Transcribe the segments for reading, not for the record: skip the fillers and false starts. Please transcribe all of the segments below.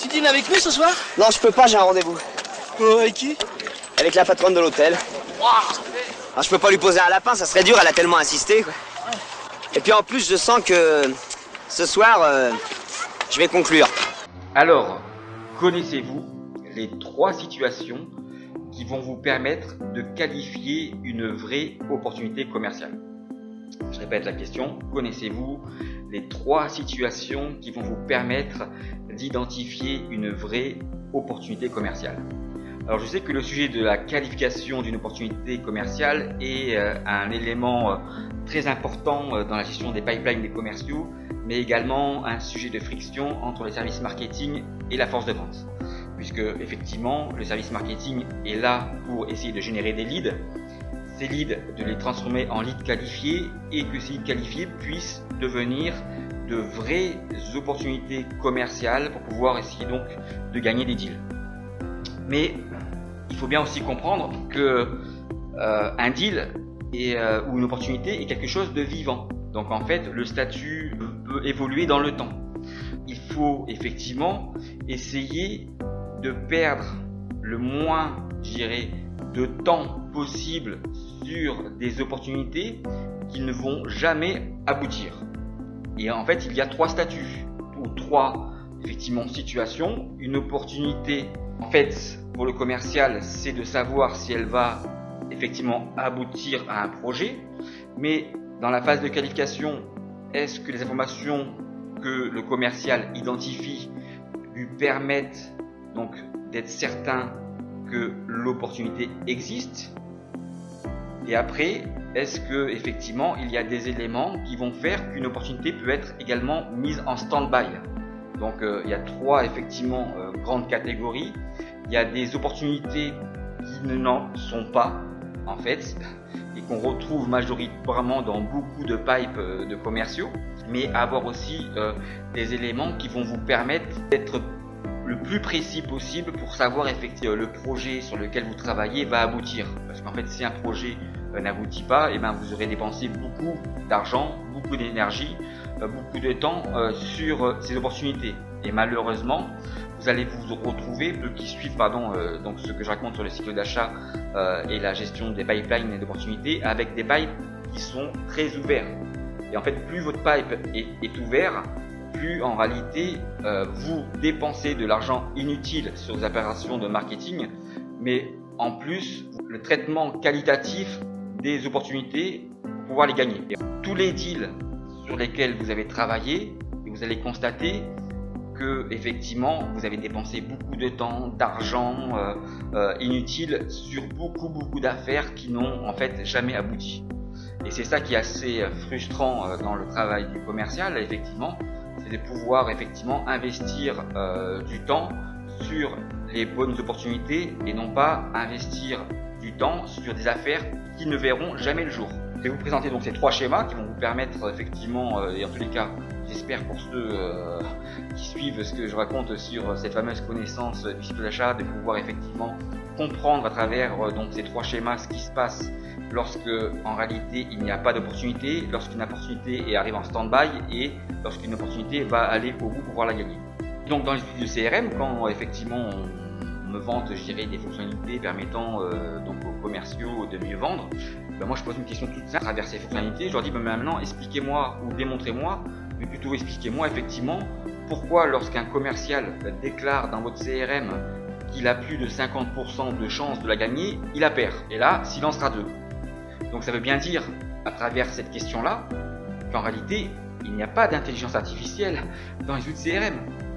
Tu dînes avec nous ce soir? Non, je peux pas, j'ai un rendez-vous. Avec qui? Avec la patronne de l'hôtel. Je peux pas lui poser un lapin, ça serait dur, elle a tellement insisté, quoi. Et puis en plus, je sens que ce soir, je vais conclure. Alors, connaissez-vous les 3 situations qui vont vous permettre de qualifier une vraie opportunité commerciale? Je répète la question, connaissez-vous les 3 situations qui vont vous permettre d'identifier une vraie opportunité commerciale? Alors je sais que le sujet de la qualification d'une opportunité commerciale est un élément très important dans la gestion des pipelines des commerciaux, mais également un sujet de friction entre les services marketing et la force de vente. Puisque effectivement le service marketing est là pour essayer de générer des leads, ces leads de les transformer en leads qualifiés et que ces leads qualifiés puissent devenir de vraies opportunités commerciales pour pouvoir essayer donc de gagner des deals. Mais il faut bien aussi comprendre que un deal ou une opportunité est quelque chose de vivant. Donc en fait, le statut peut évoluer dans le temps. Il faut effectivement essayer de perdre le moins, je dirais, de temps possible sur des opportunités qui ne vont jamais aboutir. Et en fait, il y a 3 statuts ou 3 effectivement situations. Une opportunité, en fait, pour le commercial, c'est de savoir si elle va effectivement aboutir à un projet. Mais dans la phase de qualification, est-ce que les informations que le commercial identifie lui permettent donc d'être certain que l'opportunité existe? Et après, est-ce que effectivement il y a des éléments qui vont faire qu'une opportunité peut être également mise en stand-by? Donc il y a 3 effectivement grandes catégories. Il y a des opportunités qui n'en sont pas en fait et qu'on retrouve majoritairement dans beaucoup de pipes de commerciaux, mais avoir aussi des éléments qui vont vous permettre d'être le plus précis possible pour savoir effectivement le projet sur lequel vous travaillez va aboutir. Parce qu'en fait, si un projet n'aboutit pas, et ben vous aurez dépensé beaucoup d'argent, beaucoup d'énergie, beaucoup de temps sur ces opportunités. Et malheureusement, vous allez vous retrouver, ceux qui suivent donc ce que je raconte sur le cycle d'achat et la gestion des pipelines et d'opportunités, avec des pipes qui sont très ouverts. Et en fait, plus votre pipe est ouvert, plus en réalité vous dépensez de l'argent inutile sur les opérations de marketing, mais en plus le traitement qualitatif des opportunités pour pouvoir les gagner. Et tous les deals sur lesquels vous avez travaillé, et vous allez constater que effectivement vous avez dépensé beaucoup de temps, d'argent inutile sur beaucoup d'affaires qui n'ont en fait jamais abouti. Et c'est ça qui est assez frustrant dans le travail du commercial, effectivement, c'est de pouvoir effectivement investir du temps sur les bonnes opportunités et non pas investir du temps sur des affaires qui ne verront jamais le jour. Je vais vous présenter donc ces 3 schémas qui vont vous permettre effectivement, et en tous les cas j'espère pour ceux qui suivent ce que je raconte sur cette fameuse connaissance du cycle d'achat, de pouvoir effectivement comprendre à travers donc ces 3 schémas ce qui se passe lorsque en réalité il n'y a pas d'opportunité, lorsqu'une opportunité arrive en stand-by et lorsqu'une opportunité va aller au bout pour pouvoir la gagner. Donc dans les outils de CRM, quand effectivement on me vante, je dirais, des fonctionnalités permettant donc aux commerciaux de mieux vendre, ben moi je pose une question toute simple à travers ces fonctionnalités. Je leur dis ben maintenant expliquez-moi ou démontrez-moi, mais plutôt expliquez-moi effectivement pourquoi lorsqu'un commercial déclare dans votre CRM qu'il a plus de 50% de chances de la gagner, il la perd. Et là, silence radieux. Donc ça veut bien dire, à travers cette question-là, qu'en réalité, il n'y a pas d'intelligence artificielle dans les outils CRM.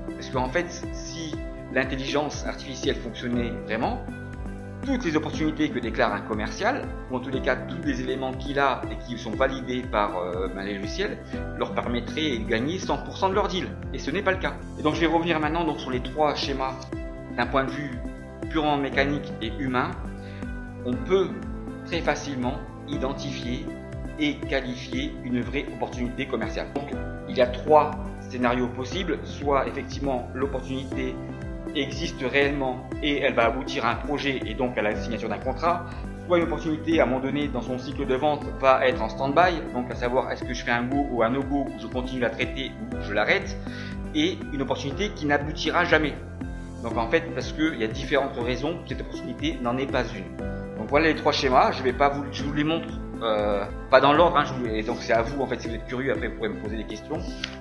Parce qu'en fait, si l'intelligence artificielle fonctionnait vraiment, toutes les opportunités que déclare un commercial, ou en tous les cas tous les éléments qu'il a et qui sont validés par les logiciels, leur permettraient de gagner 100% de leur deal. Et ce n'est pas le cas. Et donc je vais revenir maintenant donc, sur les 3 schémas d'un point de vue purement mécanique et humain. On peut très facilement identifier et qualifier une vraie opportunité commerciale. Donc il y a 3 scénarios possibles, soit effectivement l'opportunité existe réellement et elle va aboutir à un projet et donc à la signature d'un contrat, soit une opportunité à un moment donné dans son cycle de vente va être en stand-by, donc à savoir est-ce que je fais un go ou un no-go, ou je continue à traiter ou je l'arrête, et une opportunité qui n'aboutira jamais. Donc en fait, parce qu'il y a différentes raisons que cette opportunité n'en est pas une. Donc voilà les trois schémas, je vous les montre pas dans l'ordre, et donc c'est à vous en fait, si vous êtes curieux, après vous pourrez me poser des questions.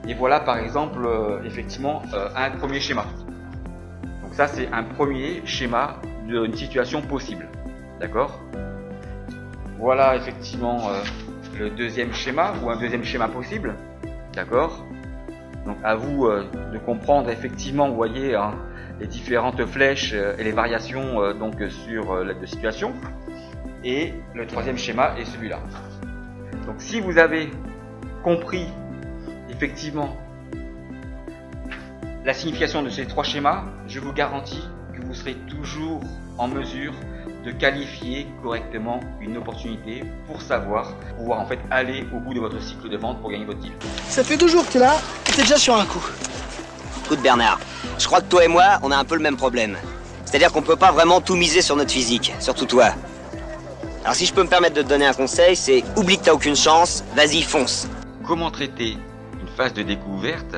Et voilà par exemple effectivement un premier schéma. Donc ça c'est un premier schéma d'une situation possible, d'accord. Voilà effectivement le deuxième schéma ou un deuxième schéma possible, d'accord. Donc à vous de comprendre effectivement, vous voyez les différentes flèches et les variations donc sur la situation. Et le troisième schéma est celui-là. Donc si vous avez compris effectivement la signification de ces trois schémas, je vous garantis que vous serez toujours en mesure de qualifier correctement une opportunité pour pouvoir en fait aller au bout de votre cycle de vente pour gagner votre deal. Ça fait 2 jours que t'es là et t'es déjà sur un coup. Écoute Bernard, je crois que toi et moi, on a un peu le même problème. C'est-à-dire qu'on peut pas vraiment tout miser sur notre physique, surtout toi. Alors si je peux me permettre de te donner un conseil, c'est oublie que t'as aucune chance, vas-y fonce. Comment traiter une phase de découverte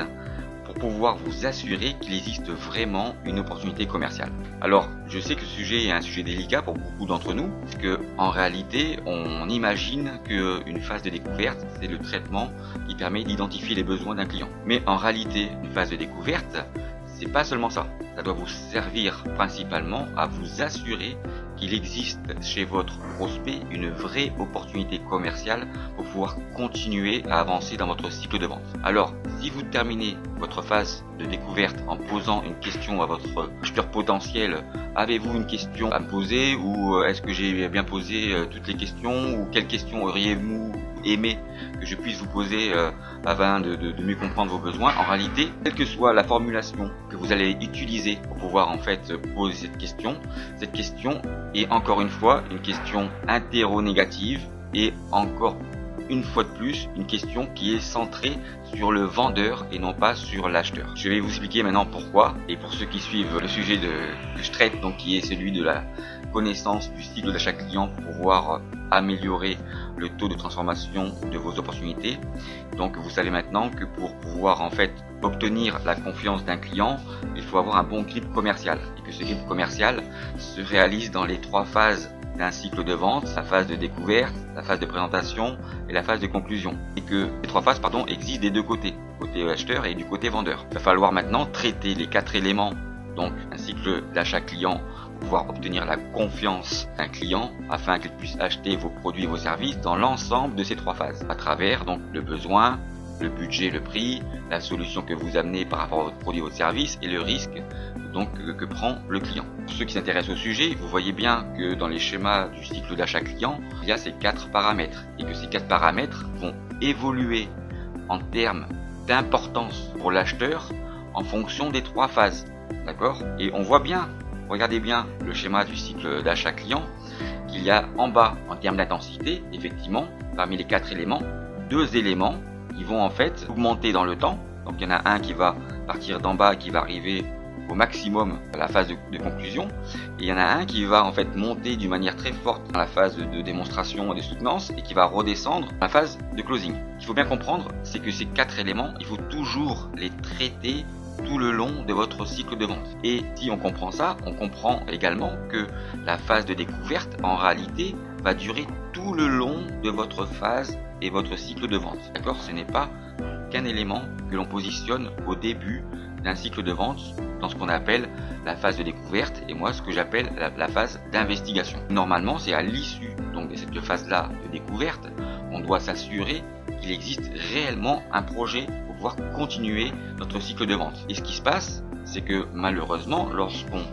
pour pouvoir vous assurer qu'il existe vraiment une opportunité commerciale? Alors, je sais que ce sujet est un sujet délicat pour beaucoup d'entre nous, parce que en réalité, on imagine qu'une phase de découverte, c'est le traitement qui permet d'identifier les besoins d'un client. Mais en réalité, une phase de découverte, c'est pas seulement ça. Ça doit vous servir principalement à vous assurer qu'il existe chez votre prospect une vraie opportunité commerciale pour pouvoir continuer à avancer dans votre cycle de vente. Alors, si vous terminez votre phase de découverte en posant une question à votre acheteur potentiel, avez-vous une question à me poser, ou est-ce que j'ai bien posé toutes les questions, ou quelles questions auriez-vous aimé que je puisse vous poser afin de mieux comprendre vos besoins? En réalité, quelle que soit la formulation que vous allez utiliser pour pouvoir en fait poser cette question est encore une fois une question interro-négative, et encore une fois de plus une question qui est centrée sur le vendeur et non pas sur l'acheteur. Je vais vous expliquer maintenant pourquoi, et pour ceux qui suivent le sujet que je traite, donc qui est celui de la connaissance du cycle d'achat client pour pouvoir améliorer le taux de transformation de vos opportunités. Donc vous savez maintenant que pour pouvoir en fait obtenir la confiance d'un client, il faut avoir un bon grip commercial, et que ce grip commercial se réalise dans les trois phases d'un cycle de vente: la phase de découverte, la phase de présentation et la phase de conclusion. Et que les trois phases existent des deux côtés, côté acheteur et du côté vendeur. Il va falloir maintenant traiter les 4 éléments, donc un cycle d'achat client, pour pouvoir obtenir la confiance d'un client afin qu'il puisse acheter vos produits et vos services dans l'ensemble de ces 3 phases, à travers donc le besoin, le budget, le prix, la solution que vous amenez par rapport à votre produit et votre service, et le risque donc que prend le client. Pour ceux qui s'intéressent au sujet, vous voyez bien que dans les schémas du cycle d'achat client, il y a ces 4 paramètres, et que ces 4 paramètres vont évoluer en termes d'importance pour l'acheteur en fonction des 3 phases. D'accord? Et on voit bien, regardez bien le schéma du cycle d'achat client, qu'il y a en bas, en termes d'intensité, effectivement, parmi les 4 éléments, 2 éléments qui vont en fait augmenter dans le temps. Donc il y en a un qui va partir d'en bas, qui va arriver au maximum à la phase de conclusion, et il y en a un qui va en fait monter d'une manière très forte dans la phase de démonstration et de soutenance, et qui va redescendre dans la phase de closing. Ce qu'il faut bien comprendre, c'est que ces 4 éléments, il faut toujours les traiter tout le long de votre cycle de vente. Et si on comprend ça, on comprend également que la phase de découverte, en réalité, va durer tout le long de votre phase et votre cycle de vente. D'accord? Ce n'est pas qu'un élément que l'on positionne au début d'un cycle de vente dans ce qu'on appelle la phase de découverte, et moi ce que j'appelle la phase d'investigation. Normalement, c'est à l'issue donc de cette phase-là de découverte, on doit s'assurer qu'il existe réellement un projet pour pouvoir continuer notre cycle de vente. Et ce qui se passe, c'est que malheureusement, lorsqu'on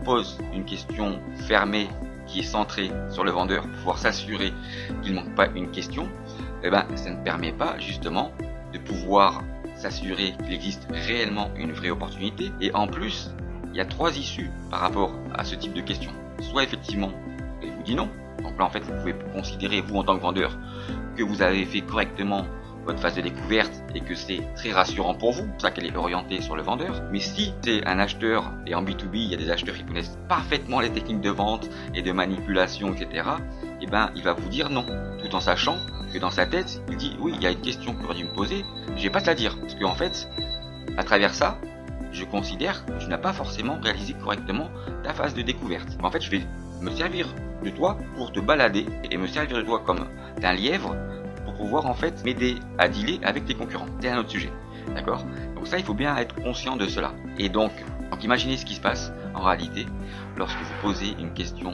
pose une question fermée qui est centrée sur le vendeur pour pouvoir s'assurer qu'il ne manque pas une question, eh ben, ça ne permet pas justement de pouvoir s'assurer qu'il existe réellement une vraie opportunité. Et en plus, il y a 3 issues par rapport à ce type de question. Soit effectivement, il vous dit non. Donc là en fait vous pouvez considérer, vous en tant que vendeur, que vous avez fait correctement votre phase de découverte et que c'est très rassurant pour vous, c'est pour ça qu'elle est orientée sur le vendeur. Mais si c'est un acheteur, et en B2B, il y a des acheteurs qui connaissent parfaitement les techniques de vente et de manipulation, etc., et ben il va vous dire non, tout en sachant que dans sa tête, il dit oui, il y a une question que j'aurais dû me poser, je vais pas te la dire. Parce qu'en fait, à travers ça, je considère que tu n'as pas forcément réalisé correctement ta phase de découverte. En fait, je vais me servir de toi pour te balader et me servir de toi comme d'un lièvre pour pouvoir en fait m'aider à dealer avec tes concurrents. C'est un autre sujet, d'accord? Donc ça, il faut bien être conscient de cela. Et donc imaginez ce qui se passe en réalité lorsque vous posez une question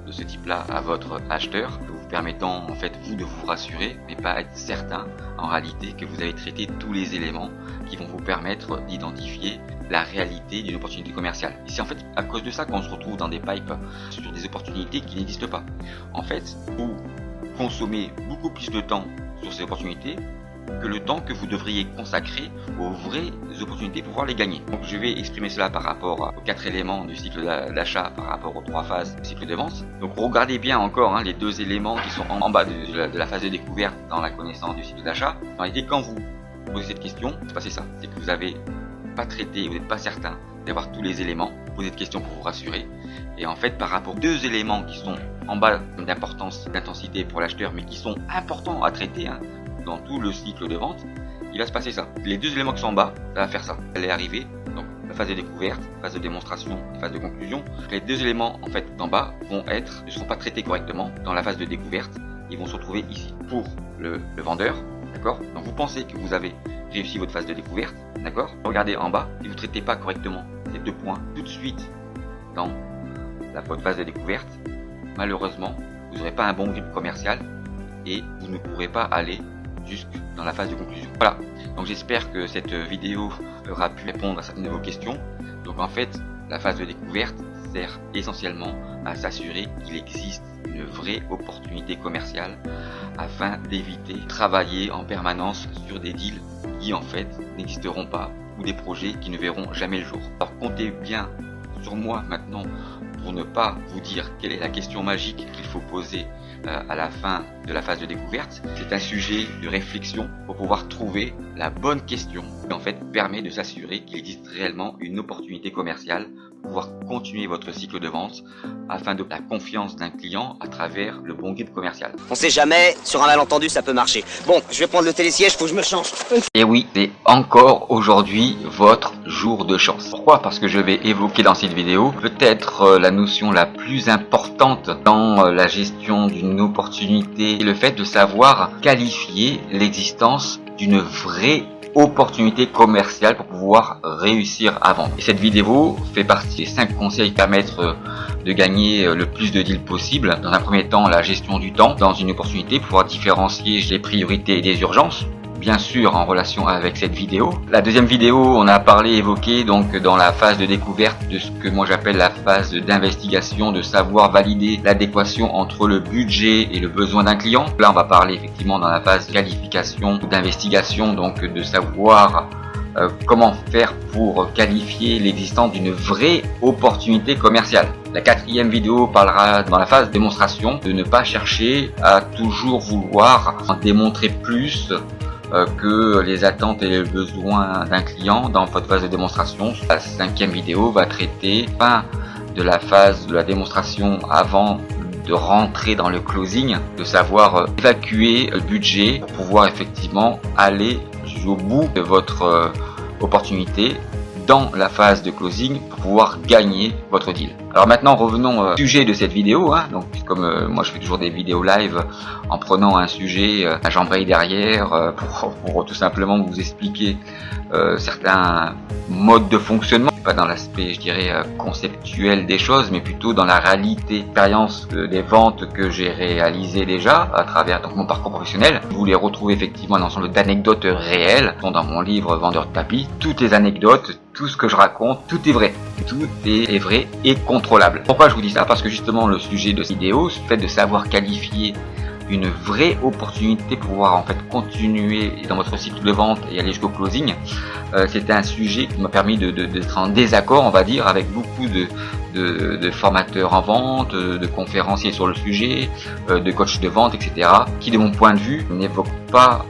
de ce type-là à votre acheteur, vous permettant en fait vous de vous rassurer, mais pas être certain en réalité que vous avez traité tous les éléments qui vont vous permettre d'identifier la réalité d'une opportunité commerciale. Et c'est en fait à cause de ça qu'on se retrouve dans des pipes sur des opportunités qui n'existent pas. En fait, vous consommez beaucoup plus de temps sur ces opportunités que le temps que vous devriez consacrer aux vraies opportunités pour pouvoir les gagner. Donc je vais exprimer cela par rapport aux 4 éléments du cycle d'achat, par rapport aux 3 phases du cycle de vente. Donc regardez bien encore les 2 éléments qui sont en bas de la phase de découverte dans la connaissance du cycle d'achat. En réalité, quand vous posez cette question, c'est passé ça, c'est que vous n'avez pas traité, vous n'êtes pas certain d'avoir tous les éléments, vous posez cette question pour vous rassurer. Et en fait, par rapport aux 2 éléments qui sont en bas d'importance, d'intensité pour l'acheteur, mais qui sont importants à traiter, dans tout le cycle de vente, il va se passer ça. Les 2 éléments qui sont en bas, ça va faire ça. Elle est arrivée, donc la phase de découverte, phase de démonstration, phase de conclusion. Les 2 éléments en fait d'en bas ne seront pas traités correctement dans la phase de découverte. Ils vont se retrouver ici pour le vendeur, d'accord? Donc vous pensez que vous avez réussi votre phase de découverte, d'accord? Regardez en bas, si vous ne traitez pas correctement ces 2 points tout de suite dans votre phase de découverte, malheureusement, vous n'aurez pas un bon grip commercial et vous ne pourrez pas aller jusque dans la phase de conclusion. Voilà, donc j'espère que cette vidéo aura pu répondre à certaines de vos questions. Donc en fait, la phase de découverte sert essentiellement à s'assurer qu'il existe une vraie opportunité commerciale afin d'éviter de travailler en permanence sur des deals qui en fait n'existeront pas ou des projets qui ne verront jamais le jour. Alors comptez bien sur moi maintenant pour ne pas vous dire quelle est la question magique qu'il faut poser à la fin de la phase de découverte. C'est un sujet de réflexion pour pouvoir trouver la bonne question qui en fait permet de s'assurer qu'il existe réellement une opportunité commerciale pour pouvoir continuer votre cycle de vente afin de la confiance d'un client à travers le bon guide commercial. On sait jamais, sur un malentendu ça peut marcher. Bon, je vais prendre le télésiège, faut que je me change. Et oui, c'est encore aujourd'hui votre jour de chance. Pourquoi? Parce que je vais évoquer dans cette vidéo peut-être la notion la plus importante dans la gestion d'une opportunité, le fait de savoir qualifier l'existence d'une vraie opportunité commerciale pour pouvoir réussir à vendre. Et cette vidéo fait partie des 5 conseils qui permettent de gagner le plus de deals possible. Dans un premier temps, la gestion du temps dans une opportunité, pouvoir différencier les priorités et des urgences, bien sûr en relation avec cette vidéo. La deuxième vidéo, on a évoqué donc dans la phase de découverte de ce que moi j'appelle la phase d'investigation, de savoir valider l'adéquation entre le budget et le besoin d'un client. Là on va parler effectivement dans la phase de qualification ou d'investigation, donc de savoir comment faire pour qualifier l'existence d'une vraie opportunité commerciale. La 4e vidéo parlera dans la phase démonstration de ne pas chercher à toujours vouloir en démontrer plus que les attentes et les besoins d'un client dans votre phase de démonstration. La 5e vidéo va traiter de la phase de la démonstration avant de rentrer dans le closing, de savoir évacuer le budget pour pouvoir effectivement aller jusqu'au bout de votre opportunité dans la phase de closing pour pouvoir gagner votre deal. Alors maintenant revenons au sujet de cette vidéo, donc comme moi je fais toujours des vidéos live en prenant un sujet, un j'embraye derrière pour tout simplement vous expliquer certains modes de fonctionnement, pas dans l'aspect je dirais conceptuel des choses, mais plutôt dans la réalité, expérience des ventes que j'ai réalisées déjà à travers donc mon parcours professionnel. Vous les retrouvez effectivement un ensemble d'anecdotes réelles dans mon livre Vendeur de tapis. Toutes les anecdotes, tout ce que je raconte, tout est vrai. Tout est vrai et contrôlable. Pourquoi je vous dis ça? Parce que justement le sujet de cette vidéo, le fait de savoir qualifier une vraie opportunité pour pouvoir en fait continuer dans votre cycle de vente et aller jusqu'au closing. C'était un sujet qui m'a permis d'être en désaccord, on va dire, avec beaucoup de formateurs en vente, de conférenciers sur le sujet, de coachs de vente, etc., qui de mon point de vue n'évoquent pas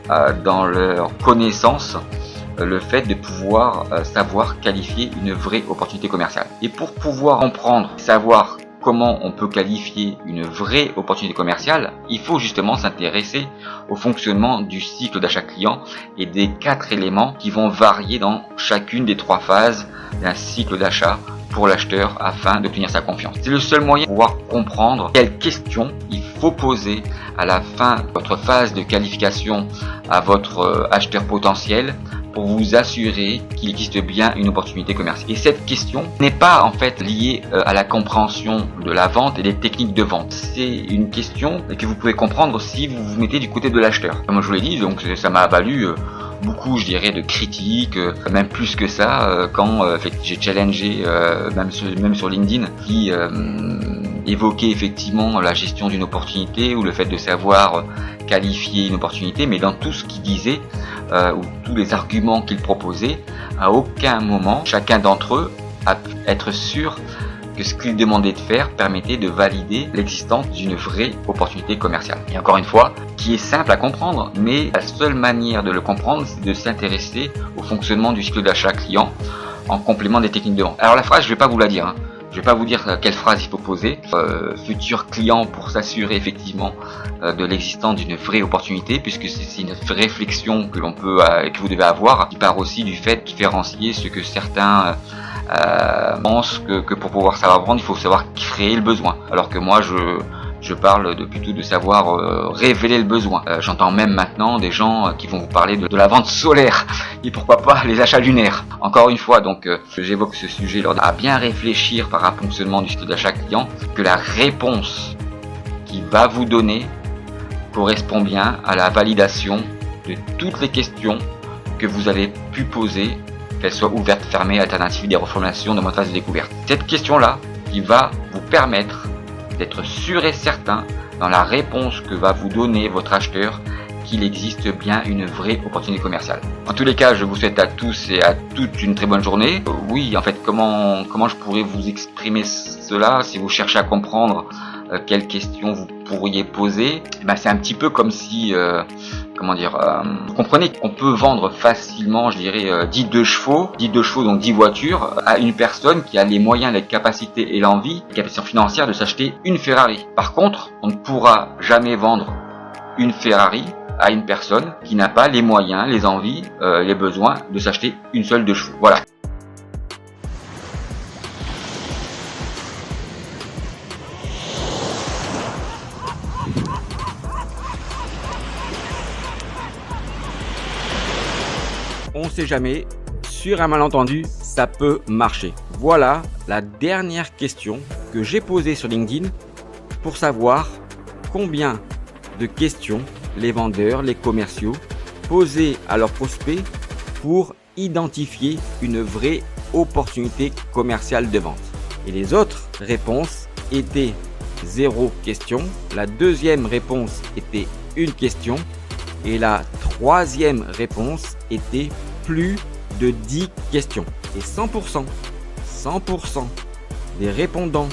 dans leur connaissance le fait de pouvoir savoir qualifier une vraie opportunité commerciale. Et pour pouvoir comprendre, savoir comment on peut qualifier une vraie opportunité commerciale, il faut justement s'intéresser au fonctionnement du cycle d'achat client et des 4 éléments qui vont varier dans chacune des 3 phases d'un cycle d'achat pour l'acheteur afin d'obtenir sa confiance. C'est le seul moyen de pouvoir comprendre quelles questions il faut poser à la fin de votre phase de qualification à votre acheteur potentiel pour vous assurer qu'il existe bien une opportunité commerciale. Et cette question n'est pas en fait liée à la compréhension de la vente et des techniques de vente. C'est une question que vous pouvez comprendre si vous vous mettez du côté de l'acheteur. Comme je vous l'ai dit, donc ça m'a valu beaucoup, je dirais, de critiques, même plus que ça, quand j'ai challengé, même sur LinkedIn, qui évoquait effectivement la gestion d'une opportunité ou le fait de savoir qualifier une opportunité, mais dans tout ce qu'il disait, ou tous les arguments qu'il proposait, à aucun moment, chacun d'entre eux a pu être sûr que ce qu'il demandait de faire permettait de valider l'existence d'une vraie opportunité commerciale. Et encore une fois, qui est simple à comprendre, mais la seule manière de le comprendre, c'est de s'intéresser au fonctionnement du cycle d'achat client en complément des techniques de vente. Alors la phrase, je vais pas vous la dire, Je vais pas vous dire quelle phrase il faut poser. Futur client pour s'assurer effectivement de l'existence d'une vraie opportunité, puisque c'est une réflexion que l'on peut, que vous devez avoir, qui part aussi du fait de différencier ce que certains pensent que pour pouvoir savoir vendre, il faut savoir créer le besoin. Alors que moi, je parle plutôt de savoir révéler le besoin. J'entends même maintenant des gens qui vont vous parler de la vente solaire et pourquoi pas les achats lunaires. Encore une fois, donc j'évoque ce sujet lors à bien réfléchir par rapport au fonctionnement du cycle d'achat client, que la réponse qu'il va vous donner correspond bien à la validation de toutes les questions que vous avez pu poser, qu'elles soient ouvertes, fermées, alternatives, des reformulations dans votre phase de découverte. Cette question-là qui va vous permettre d'être sûr et certain dans la réponse que va vous donner votre acheteur qu'il existe bien une vraie opportunité commerciale. En tous les cas, je vous souhaite à tous et à toutes une très bonne journée. Oui, en fait, comment je pourrais vous exprimer cela si vous cherchez à comprendre quelles questions vous pourriez poser? C'est un petit peu comme si, vous comprenez qu'on peut vendre facilement, je dirais, 10 chevaux, donc 10 voitures, à une personne qui a les moyens, les capacités et l'envie, les capacités financières de s'acheter une Ferrari. Par contre, on ne pourra jamais vendre une Ferrari à une personne qui n'a pas les moyens, les envies, les besoins de s'acheter une seule 2 chevaux. Voilà. On sait jamais, sur un malentendu, ça peut marcher. Voilà la dernière question que j'ai posée sur LinkedIn pour savoir combien de questions les vendeurs, les commerciaux posaient à leurs prospects pour identifier une vraie opportunité commerciale de vente. Et les autres réponses étaient 0 question, la deuxième réponse était 1 question et la troisième réponse était plus de 10 questions. Et 100% des répondants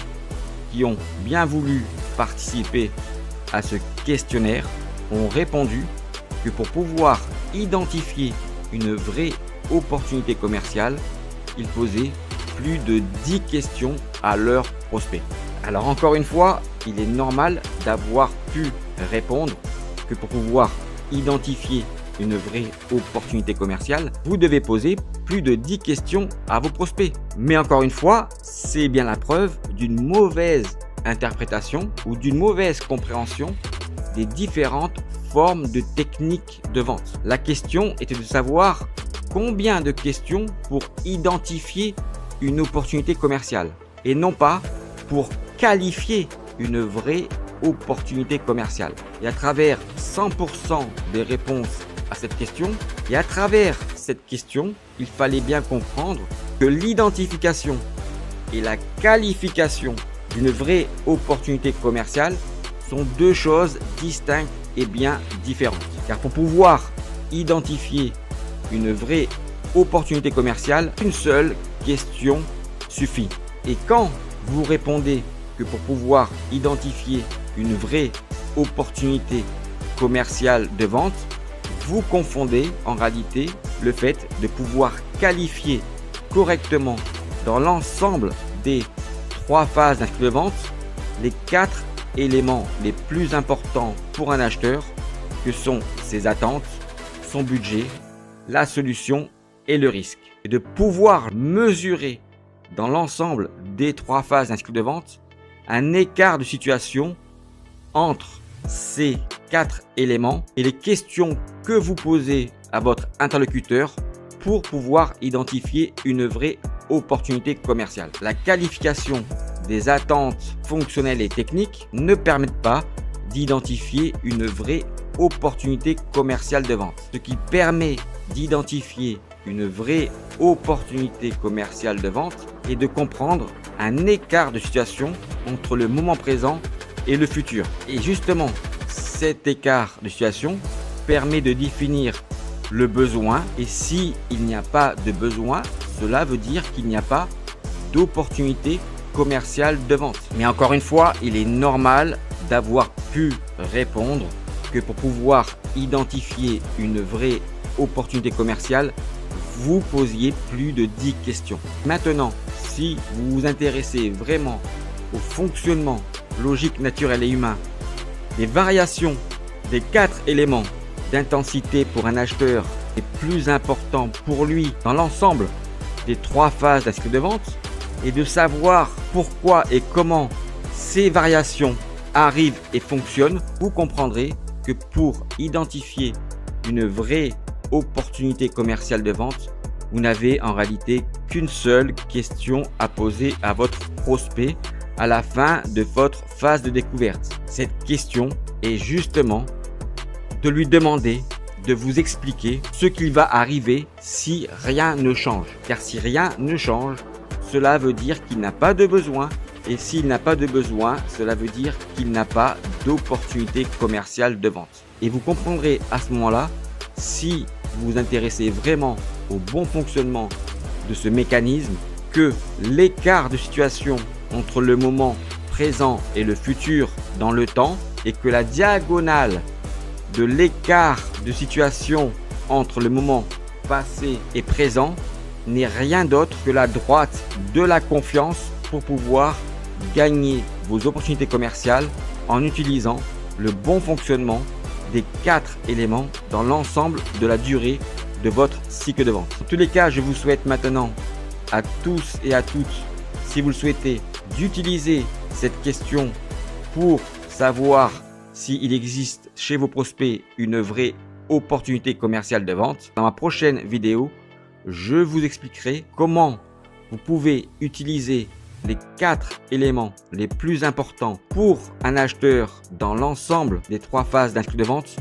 qui ont bien voulu participer à ce questionnaire ont répondu que pour pouvoir identifier une vraie opportunité commerciale, ils posaient plus de 10 questions à leurs prospects. Alors encore une fois, il est normal d'avoir pu répondre que pour pouvoir identifier une vraie opportunité commerciale, vous devez poser plus de 10 questions à vos prospects. Mais encore une fois, c'est bien la preuve d'une mauvaise interprétation ou d'une mauvaise compréhension des différentes formes de techniques de vente. La question était de savoir combien de questions pour identifier une opportunité commerciale et non pas pour qualifier une vraie opportunité commerciale. Et à travers 100% des réponses à cette question, et à travers cette question, il fallait bien comprendre que l'identification et la qualification d'une vraie opportunité commerciale sont deux choses distinctes et bien différentes. Car pour pouvoir identifier une vraie opportunité commerciale, une seule question suffit. Et quand vous répondez que pour pouvoir identifier une vraie opportunité commerciale de vente, vous confondez en réalité le fait de pouvoir qualifier correctement dans l'ensemble des 3 phases d'un cycle de vente les 4 éléments les plus importants pour un acheteur que sont ses attentes, son budget, la solution et le risque. Et de pouvoir mesurer dans l'ensemble des 3 phases d'un cycle de vente un écart de situation entre ces 4 éléments et les questions que vous posez à votre interlocuteur pour pouvoir identifier une vraie opportunité commerciale. La qualification des attentes fonctionnelles et techniques ne permettent pas d'identifier une vraie opportunité commerciale de vente. Ce qui permet d'identifier une vraie opportunité commerciale de vente est de comprendre un écart de situation entre le moment présent et le futur. Et justement, cet écart de situation permet de définir le besoin, et si il n'y a pas de besoin, cela veut dire qu'il n'y a pas d'opportunité commerciale de vente. Mais encore une fois, il est normal d'avoir pu répondre que pour pouvoir identifier une vraie opportunité commerciale, vous posiez plus de 10 questions. Maintenant, si vous vous intéressez vraiment au fonctionnement logique, naturel et humain, les variations des 4 éléments d'intensité pour un acheteur est plus important pour lui dans l'ensemble des 3 phases d'un cycle de vente, et de savoir pourquoi et comment ces variations arrivent et fonctionnent, vous comprendrez que pour identifier une vraie opportunité commerciale de vente, vous n'avez en réalité qu'une seule question à poser à votre prospect à la fin de votre phase de découverte. Cette question est justement de lui demander de vous expliquer ce qui va arriver si rien ne change. Car si rien ne change, cela veut dire qu'il n'a pas de besoin. Et s'il n'a pas de besoin, cela veut dire qu'il n'a pas d'opportunité commerciale de vente. Et vous comprendrez à ce moment-là, si vous vous intéressez vraiment au bon fonctionnement de ce mécanisme, que l'écart de situation entre le moment présent et le futur dans le temps, et que la diagonale de l'écart de situation entre le moment passé et présent n'est rien d'autre que la droite de la confiance pour pouvoir gagner vos opportunités commerciales en utilisant le bon fonctionnement des 4 éléments dans l'ensemble de la durée de votre cycle de vente. En tous les cas, je vous souhaite maintenant à tous et à toutes, si vous le souhaitez, d'utiliser cette question pour savoir s'il existe chez vos prospects une vraie opportunité commerciale de vente. Dans ma prochaine vidéo, je vous expliquerai comment vous pouvez utiliser les 4 éléments les plus importants pour un acheteur dans l'ensemble des 3 phases d'un cycle de vente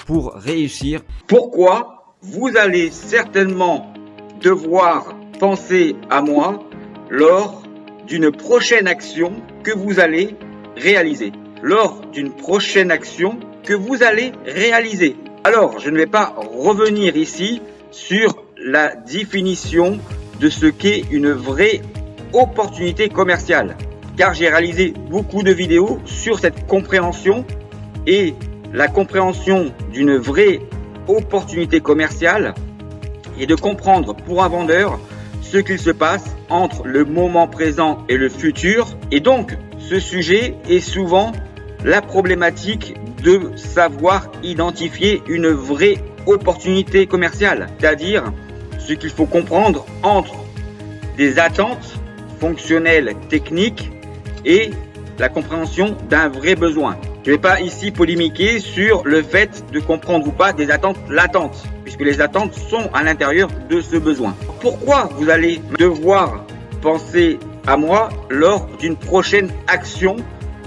pour réussir. Pourquoi vous allez certainement devoir penser à moi lors d'une prochaine action que vous allez réaliser. Lors d'une prochaine action que vous allez réaliser. Alors, je ne vais pas revenir ici sur la définition de ce qu'est une vraie opportunité commerciale, car j'ai réalisé beaucoup de vidéos sur cette compréhension, et la compréhension d'une vraie opportunité commerciale est de comprendre pour un vendeur ce qu'il se passe entre le moment présent et le futur. Et donc, ce sujet est souvent la problématique de savoir identifier une vraie opportunité commerciale, c'est-à-dire ce qu'il faut comprendre entre des attentes fonctionnelles techniques et la compréhension d'un vrai besoin. Je ne vais pas ici polémiquer sur le fait de comprendre ou pas des attentes latentes, puisque les attentes sont à l'intérieur de ce besoin. Pourquoi vous allez devoir penser à moi lors d'une prochaine action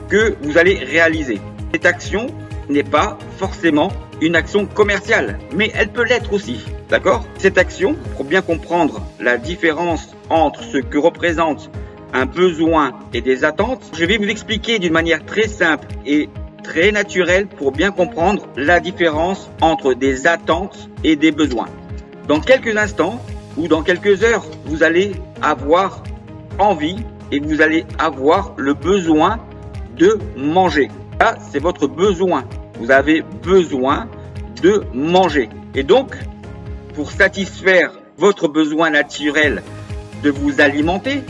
que vous allez réaliser? Cette action n'est pas forcément une action commerciale, mais elle peut l'être aussi. D'accord? Cette action, pour bien comprendre la différence entre ce que représente un besoin et des attentes, je vais vous expliquer d'une manière très simple et très naturel pour bien comprendre la différence entre des attentes et des besoins. Dans quelques instants ou dans quelques heures, vous allez avoir envie et vous allez avoir le besoin de manger. Là, c'est votre besoin. Vous avez besoin de manger. Et donc, pour satisfaire votre besoin naturel de vous alimenter,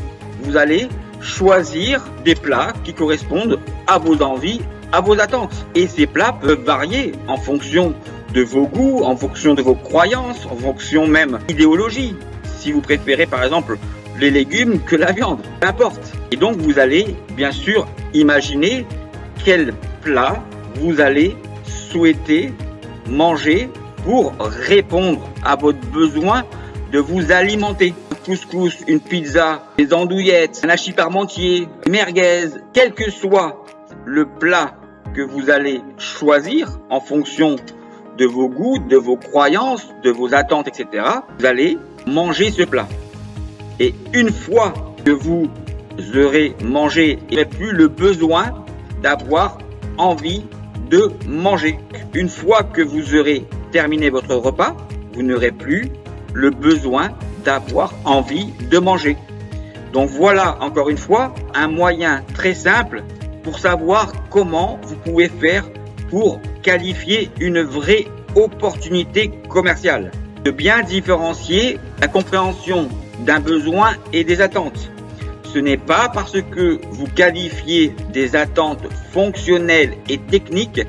vous allez choisir des plats qui correspondent à vos envies, à vos attentes. Et ces plats peuvent varier en fonction de vos goûts, en fonction de vos croyances, en fonction même d'idéologie. Si vous préférez par exemple les légumes que la viande, peu importe. Et donc vous allez bien sûr imaginer quel plat vous allez souhaiter manger pour répondre à votre besoin de vous alimenter. Un couscous, une pizza, des andouillettes, un hachis parmentier, une merguez, quel que soit le plat que vous allez choisir en fonction de vos goûts, de vos croyances, de vos attentes, etc. Vous allez manger ce plat. Et une fois que vous aurez mangé, il n'y a plus le besoin d'avoir envie de manger. Une fois que vous aurez terminé votre repas, vous n'aurez plus le besoin d'avoir envie de manger. Donc voilà, encore une fois, un moyen très simple pour savoir comment vous pouvez faire pour qualifier une vraie opportunité commerciale. De bien différencier la compréhension d'un besoin et des attentes. Ce n'est pas parce que vous qualifiez des attentes fonctionnelles et techniques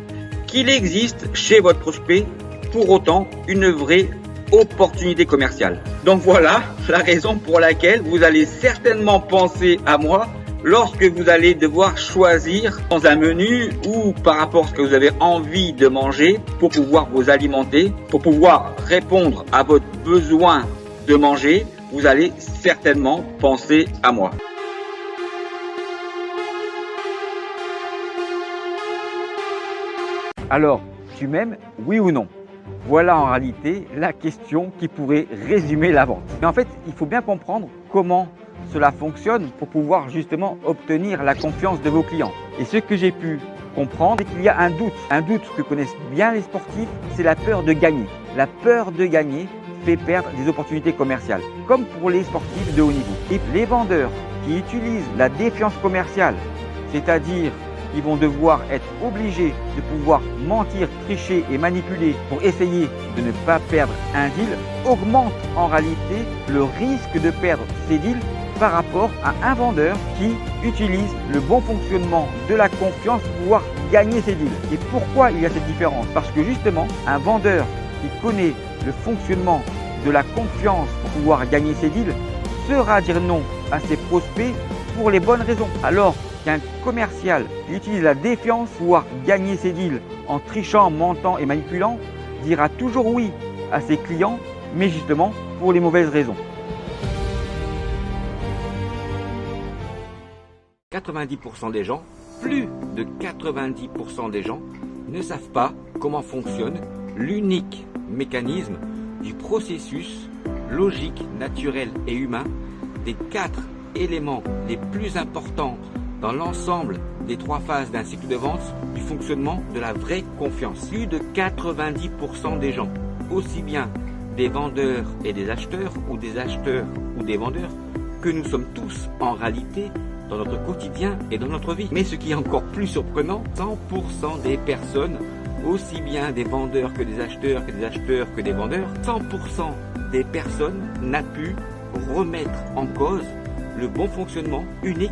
qu'il existe chez votre prospect pour autant une vraie opportunité commerciale. Donc voilà la raison pour laquelle vous allez certainement penser à moi lorsque vous allez devoir choisir dans un menu ou par rapport à ce que vous avez envie de manger pour pouvoir vous alimenter, pour pouvoir répondre à votre besoin de manger, vous allez certainement penser à moi. Alors, tu m'aimes, oui ou non? Voilà en réalité la question qui pourrait résumer la vente. Mais en fait, il faut bien comprendre comment cela fonctionne pour pouvoir justement obtenir la confiance de vos clients. Et ce que j'ai pu comprendre, c'est qu'il y a un doute. Un doute que connaissent bien les sportifs, c'est la peur de gagner. La peur de gagner fait perdre des opportunités commerciales, comme pour les sportifs de haut niveau. Et les vendeurs qui utilisent la défiance commerciale, c'est-à-dire ils vont devoir être obligés de pouvoir mentir, tricher et manipuler pour essayer de ne pas perdre un deal, augmentent en réalité le risque de perdre ces deals par rapport à un vendeur qui utilise le bon fonctionnement de la confiance pour pouvoir gagner ses deals. Et pourquoi il y a cette différence? Parce que justement, un vendeur qui connaît le fonctionnement de la confiance pour pouvoir gagner ses deals saura dire non à ses prospects pour les bonnes raisons. Alors qu'un commercial qui utilise la défiance pour pouvoir gagner ses deals en trichant, mentant et manipulant dira toujours oui à ses clients, mais justement pour les mauvaises raisons. 90% des gens, plus de 90% des gens ne savent pas comment fonctionne l'unique mécanisme du processus logique, naturel et humain des 4 éléments les plus importants dans l'ensemble des 3 phases d'un cycle de vente du fonctionnement de la vraie confiance. Plus de 90% des gens, aussi bien des vendeurs et des acheteurs ou des acheteurs ou des vendeurs, que nous sommes tous en réalité dans notre quotidien et dans notre vie. Mais ce qui est encore plus surprenant, 100% des personnes, aussi bien des vendeurs que des acheteurs que des vendeurs, 100% des personnes n'a pu remettre en cause le bon fonctionnement unique,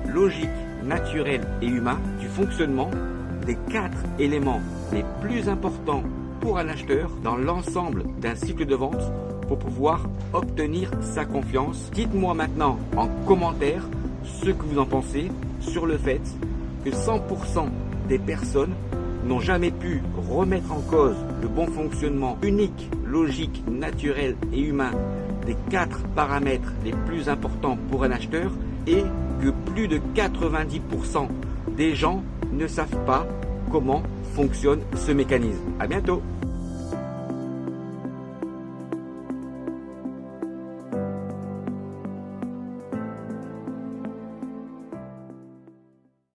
logique, naturel et humain du fonctionnement des 4 éléments les plus importants pour un acheteur dans l'ensemble d'un cycle de vente pour pouvoir obtenir sa confiance. Dites-moi maintenant en commentaire ce que vous en pensez sur le fait que 100% des personnes n'ont jamais pu remettre en cause le bon fonctionnement unique, logique, naturel et humain des 4 paramètres les plus importants pour un acheteur et que plus de 90% des gens ne savent pas comment fonctionne ce mécanisme. À bientôt!